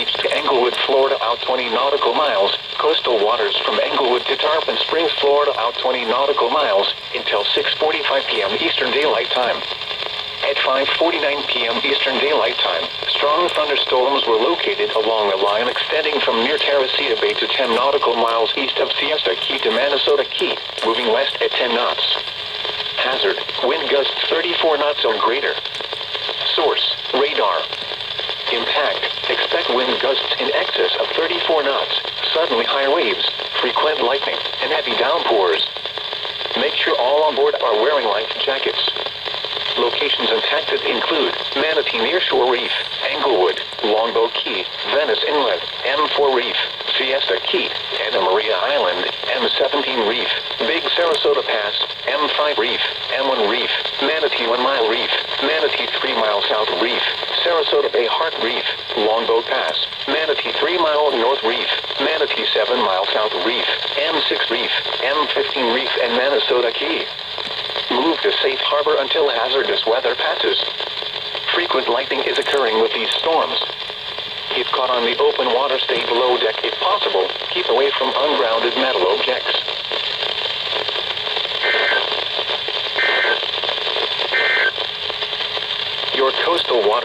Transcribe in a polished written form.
Beach to Englewood, Florida out 20 nautical miles. Coastal waters from Englewood to Tarpon Springs, Florida out 20 nautical miles until 6:45 p.m. Eastern Daylight Time. At 5:49 p.m. Eastern Daylight Time, strong thunderstorms were located along a line extending from near Teresita Bay to 10 nautical miles east of Siesta Key to Minnesota Key, moving west at 10 knots. Hazard, wind gusts 34 knots or greater. Source, radar. Impact, expect wind gusts in excess of 34 knots, suddenly high waves, frequent lightning, and heavy downpours. Make sure all on board are wearing life jackets. Locations and taxes include Manatee Nearshore Reef, Englewood, Longboat Key, Venice Inlet, M4 Reef, Siesta Key, Anna Maria Island, M17 Reef, Big Sarasota Pass, M5 Reef, M1 Reef, Manatee 1 Mile Reef, Manatee 3 Mile South Reef, Sarasota Bay Heart Reef, Longboat Pass, Manatee 3 Mile North Reef, Manatee 7 Mile South Reef, M6 Reef, M15 Reef, and Minnesota Key. Move to safe harbor until hazardous weather passes. Frequent lightning is occurring with these storms. If caught on the open water, stay below deck if possible. Keep away from ungrounded metal objects. Your coastal water